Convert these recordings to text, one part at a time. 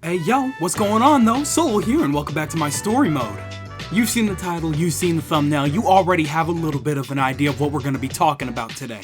Hey yo, what's going on though? Solo here and welcome back to my story mode. You've seen the title, you've seen the thumbnail, you already have a little bit of an idea of what we're going to be talking about today.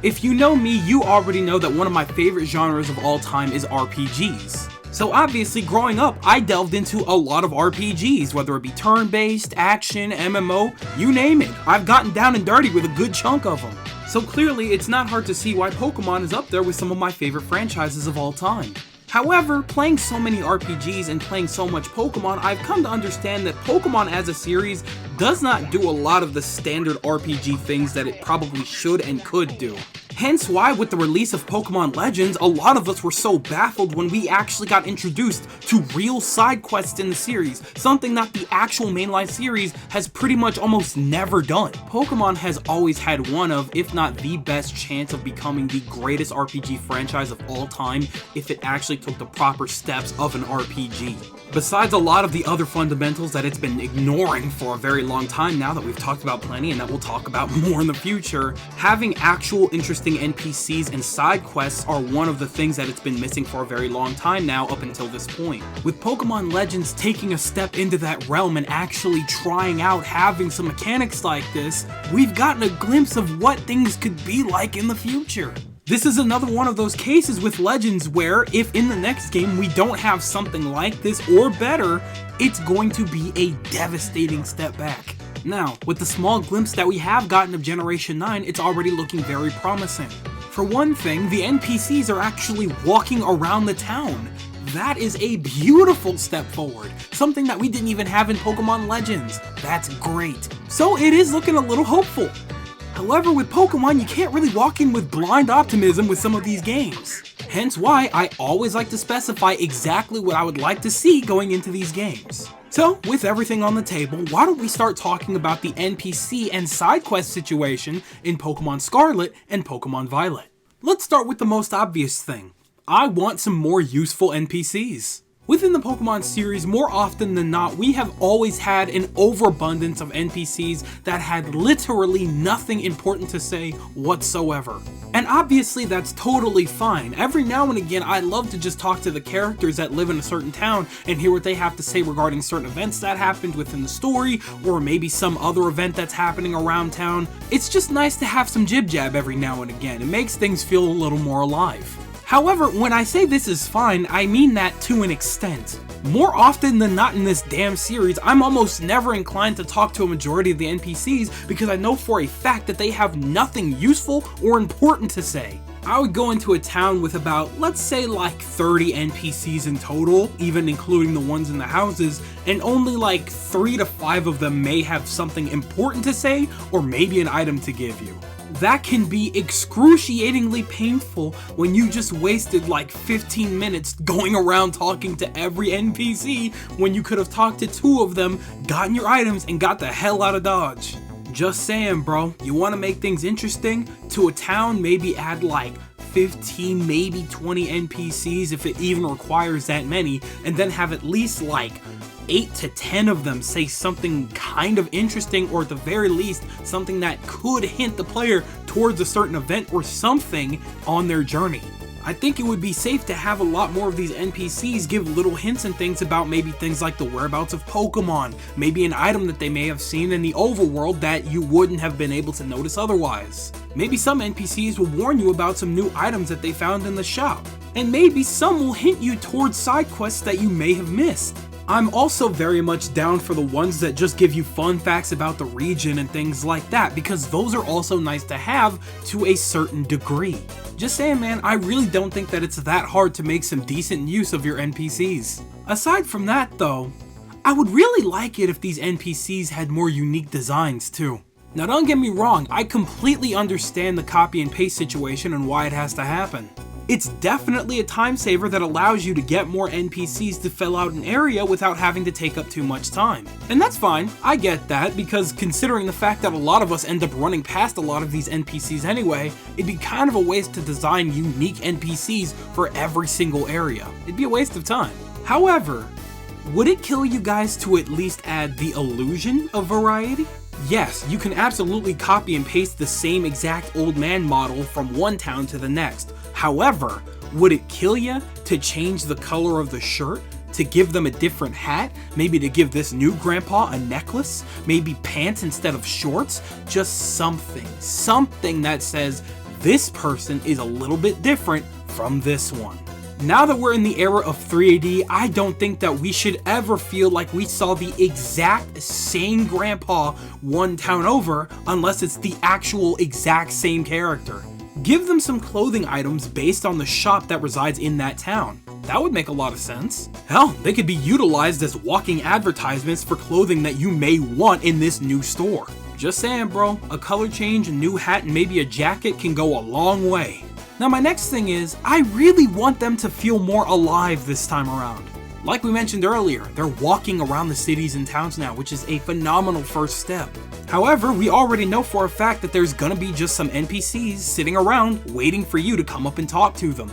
If you know me, you already know that one of my favorite genres of all time is RPGs. So obviously growing up, I delved into a lot of RPGs, whether it be turn-based, action, MMO, you name it. I've gotten down and dirty with a good chunk of them. So clearly it's not hard to see why Pokemon is up there with some of my favorite franchises of all time. However, playing so many RPGs and playing so much Pokemon, I've come to understand that Pokemon as a series does not do a lot of the standard RPG things that it probably should and could do. Hence why with the release of Pokemon Legends, a lot of us were so baffled when we actually got introduced to real side quests in the series, something that the actual mainline series has pretty much almost never done. Pokemon has always had one of, if not the best chance of becoming the greatest RPG franchise of all time if it actually took the proper steps of an RPG. Besides a lot of the other fundamentals that it's been ignoring for a very long time now that we've talked about plenty and that we'll talk about more in the future, having actual interesting NPCs and side quests are one of the things that it's been missing for a very long time now up until this point. With Pokemon Legends taking a step into that realm and actually trying out having some mechanics like this, we've gotten a glimpse of what things could be like in the future. This is another one of those cases with Legends where if in the next game we don't have something like this or better, it's going to be a devastating step back. Now, with the small glimpse that we have gotten of Generation 9, it's already looking very promising. For one thing, the NPCs are actually walking around the town. That is a beautiful step forward, something that we didn't even have in Pokemon Legends. That's great. So it is looking a little hopeful. However, with Pokemon, you can't really walk in with blind optimism with some of these games. Hence why I always like to specify exactly what I would like to see going into these games. So, with everything on the table, why don't we start talking about the NPC and side quest situation in Pokemon Scarlet and Pokemon Violet. Let's start with the most obvious thing. I want some more useful NPCs. Within the Pokemon series, more often than not, we have always had an overabundance of NPCs that had literally nothing important to say whatsoever. And obviously that's totally fine. Every now and again, I love to just talk to the characters that live in a certain town and hear what they have to say regarding certain events that happened within the story, or maybe some other event that's happening around town. It's just nice to have some jib-jab every now and again. It makes things feel a little more alive. However, when I say this is fine, I mean that to an extent. More often than not in this damn series, I'm almost never inclined to talk to a majority of the NPCs because I know for a fact that they have nothing useful or important to say. I would go into a town with about, let's say like 30 NPCs in total, even including the ones in the houses, and only like 3 to 5 of them may have something important to say or maybe an item to give you. That can be excruciatingly painful when you just wasted like 15 minutes going around talking to every NPC when you could have talked to 2 of them, gotten your items, and got the hell out of Dodge. Just saying, bro, you want to make things interesting? To a town, maybe add like 15, maybe 20 NPCs if it even requires that many, and then have at least like 8 to 10 of them say something kind of interesting, or at the very least something that could hint the player towards a certain event or something on their journey. I think it would be safe to have a lot more of these NPCs give little hints and things about maybe things like the whereabouts of Pokemon, maybe an item that they may have seen in the overworld that you wouldn't have been able to notice otherwise. Maybe some NPCs will warn you about some new items that they found in the shop, and maybe some will hint you towards side quests that you may have missed. I'm also very much down for the ones that just give you fun facts about the region and things like that, because those are also nice to have to a certain degree. Just saying, man, I really don't think that it's that hard to make some decent use of your NPCs. Aside from that though, I would really like it if these NPCs had more unique designs too. Now don't get me wrong, I completely understand the copy and paste situation and why it has to happen. It's definitely a time saver that allows you to get more NPCs to fill out an area without having to take up too much time. And that's fine, I get that, because considering the fact that a lot of us end up running past a lot of these NPCs anyway, it'd be kind of a waste to design unique NPCs for every single area. It'd be a waste of time. However, would it kill you guys to at least add the illusion of variety? Yes, you can absolutely copy and paste the same exact old man model from one town to the next. However, would it kill you to change the color of the shirt, to give them a different hat, maybe to give this new grandpa a necklace, maybe pants instead of shorts, just something that says this person is a little bit different from this one. Now that we're in the era of 3AD, I don't think that we should ever feel like we saw the exact same grandpa one town over unless it's the actual exact same character. Give them some clothing items based on the shop that resides in that town. That would make a lot of sense. Hell, they could be utilized as walking advertisements for clothing that you may want in this new store. Just saying, bro, a color change, a new hat, and maybe a jacket can go a long way. Now my next thing is, I really want them to feel more alive this time around. Like we mentioned earlier, they're walking around the cities and towns now, which is a phenomenal first step. However, we already know for a fact that there's gonna be just some NPCs sitting around waiting for you to come up and talk to them.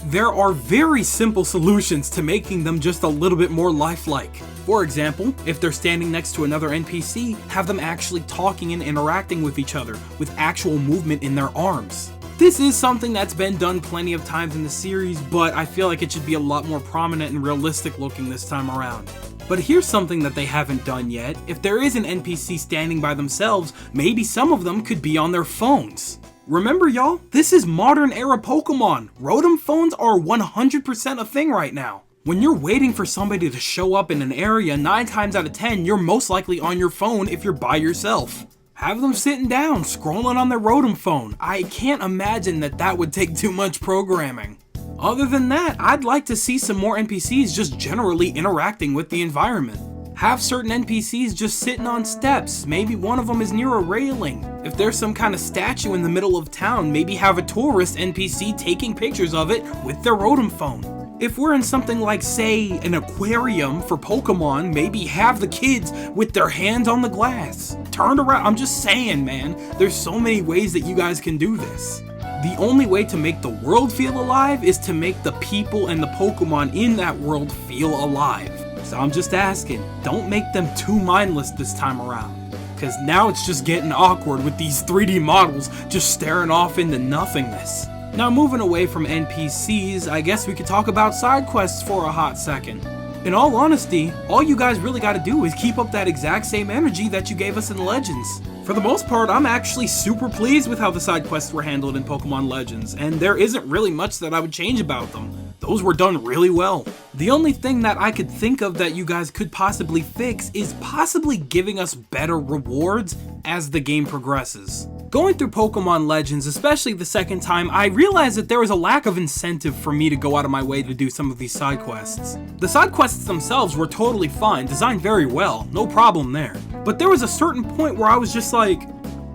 There are very simple solutions to making them just a little bit more lifelike. For example, if they're standing next to another NPC, have them actually talking and interacting with each other, with actual movement in their arms. This is something that's been done plenty of times in the series, but I feel like it should be a lot more prominent and realistic looking this time around. But here's something that they haven't done yet. If there is an NPC standing by themselves, maybe some of them could be on their phones. Remember y'all, this is modern era Pokemon. Rotom phones are 100% a thing right now. When you're waiting for somebody to show up in an area, 9 times out of 10, you're most likely on your phone if you're by yourself. Have them sitting down, scrolling on their Rotom phone. I can't imagine that that would take too much programming. Other than that, I'd like to see some more NPCs just generally interacting with the environment. Have certain NPCs just sitting on steps, maybe one of them is near a railing. If there's some kind of statue in the middle of town, maybe have a tourist NPC taking pictures of it with their Rotom phone. If we're in something like, say, an aquarium for Pokemon, maybe have the kids with their hands on the glass. Turned around, I'm just saying, man, there's so many ways that you guys can do this. The only way to make the world feel alive is to make the people and the Pokemon in that world feel alive. So I'm just asking, don't make them too mindless this time around. Cause now it's just getting awkward with these 3D models just staring off into nothingness. Now moving away from NPCs, I guess we could talk about side quests for a hot second. In all honesty, all you guys really gotta do is keep up that exact same energy that you gave us in Legends. For the most part, I'm actually super pleased with how the side quests were handled in Pokemon Legends, and there isn't really much that I would change about them. Those were done really well. The only thing that I could think of that you guys could possibly fix is possibly giving us better rewards as the game progresses. Going through Pokemon Legends, especially the second time, I realized that there was a lack of incentive for me to go out of my way to do some of these side quests. The side quests themselves were totally fine, designed very well, no problem there. But there was a certain point where I was just like,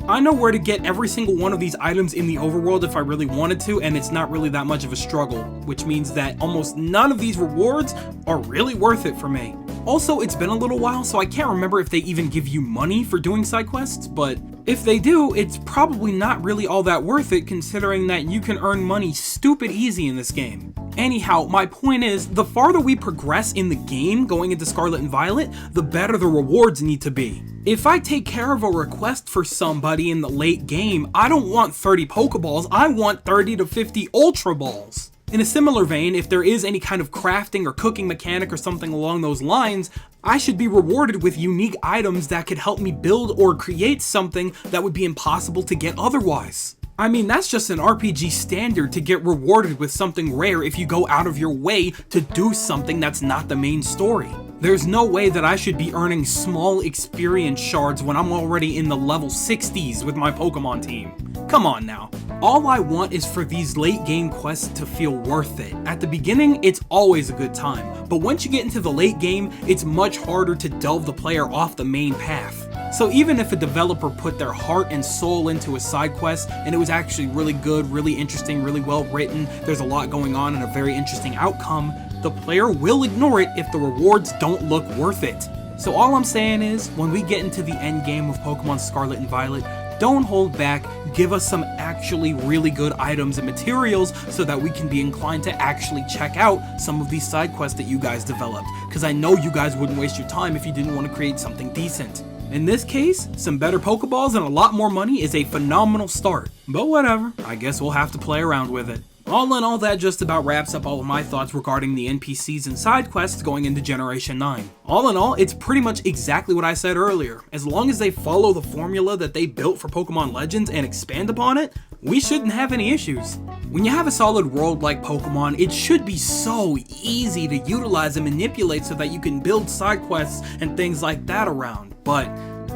I know where to get every single one of these items in the overworld if I really wanted to, and it's not really that much of a struggle, which means that almost none of these rewards are really worth it for me. Also, it's been a little while, so I can't remember if they even give you money for doing side quests, but if they do, it's probably not really all that worth it considering that you can earn money stupid easy in this game. Anyhow, my point is, the farther we progress in the game going into Scarlet and Violet, the better the rewards need to be. If I take care of a request for somebody in the late game, I don't want 30 Pokeballs, I want 30 to 50 Ultra Balls. In a similar vein, if there is any kind of crafting or cooking mechanic or something along those lines, I should be rewarded with unique items that could help me build or create something that would be impossible to get otherwise. I mean, that's just an RPG standard to get rewarded with something rare if you go out of your way to do something that's not the main story. There's no way that I should be earning small experience shards when I'm already in the level 60s with my Pokemon team. Come on now. All I want is for these late game quests to feel worth it. At the beginning, it's always a good time, but once you get into the late game, it's much harder to delve the player off the main path. So even if a developer put their heart and soul into a side quest and it was actually really good, really interesting, really well written, there's a lot going on and a very interesting outcome, the player will ignore it if the rewards don't look worth it. So all I'm saying is, when we get into the end game of Pokemon Scarlet and Violet, don't hold back, give us some actually really good items and materials so that we can be inclined to actually check out some of these side quests that you guys developed, because I know you guys wouldn't waste your time if you didn't want to create something decent. In this case, some better Pokeballs and a lot more money is a phenomenal start, but whatever, I guess we'll have to play around with it. All in all, that just about wraps up all of my thoughts regarding the NPCs and side quests going into Generation 9. All in all, it's pretty much exactly what I said earlier. As long as they follow the formula that they built for Pokemon Legends and expand upon it, we shouldn't have any issues. When you have a solid world like Pokemon, it should be so easy to utilize and manipulate so that you can build side quests and things like that around. But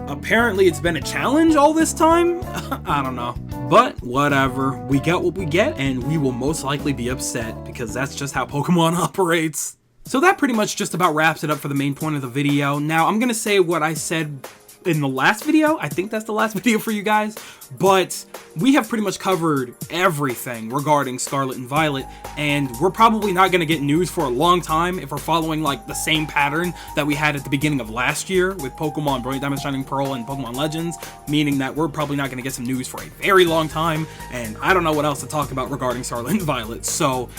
apparently it's been a challenge all this time? I don't know. But whatever, we get what we get, and we will most likely be upset because that's just how Pokemon operates. So that pretty much just about wraps it up for the main point of the video. Now I'm gonna say what I said in the last video. I think that's the last video for you guys, but we have pretty much covered everything regarding Scarlet and Violet, and we're probably not going to get news for a long time if we're following like the same pattern that we had at the beginning of last year with Pokemon Brilliant Diamond, Shining Pearl, and Pokemon Legends, meaning that we're probably not going to get some news for a very long time, and I don't know what else to talk about regarding Scarlet and Violet. So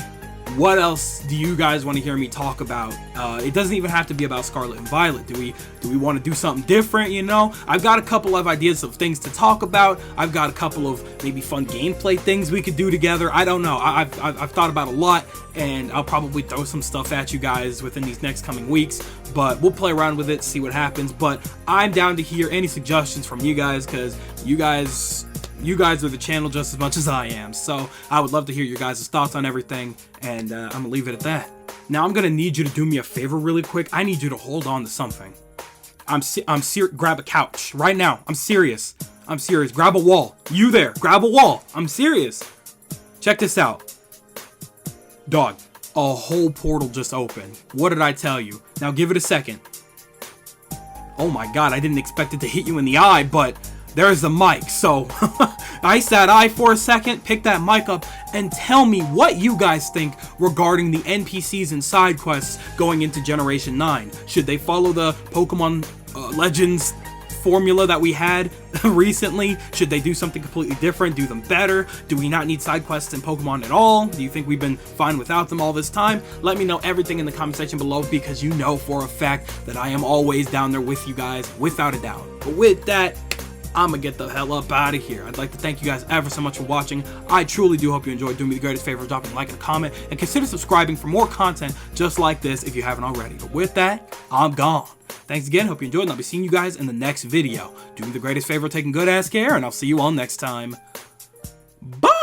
what else do you guys want to hear me talk about? It doesn't even have to be about Scarlet and Violet. Do we want to do something different, you know? I've got a couple of ideas of things to talk about. I've got a couple of maybe fun gameplay things we could do together. I don't know. I've thought about a lot, and I'll probably throw some stuff at you guys within these next coming weeks, but we'll play around with it, see what happens. But I'm down to hear any suggestions from you guys, because you guys are the channel just as much as I am, so I would love to hear your guys' thoughts on everything, and I'm gonna leave it at that. Now I'm gonna need you to do me a favor really quick. I need you to hold on to something. Grab a couch right now. I'm serious. Grab a wall. You there? Grab a wall. I'm serious. Check this out. Dog, a whole portal just opened. What did I tell you? Now give it a second. Oh my god, I didn't expect it to hit you in the eye, but there's the mic, so ice that eye for a second, pick that mic up, and tell me what you guys think regarding the NPCs and side quests going into Generation 9. Should they follow the Pokemon Legends formula that we had recently? Should they do something completely different, do them better? Do we not need side quests in Pokemon at all? Do you think we've been fine without them all this time? Let me know everything in the comment section below, because you know for a fact that I am always down there with you guys, without a doubt. But with that, I'm gonna get the hell up out of here. I'd like to thank you guys ever so much for watching. I truly do hope you enjoyed. Do me the greatest favor of dropping a like and a comment, and consider subscribing for more content just like this if you haven't already. But with that, I'm gone. Thanks again, hope you enjoyed, and I'll be seeing you guys in the next video. Do me the greatest favor of taking good ass care, and I'll see you all next time. Bye!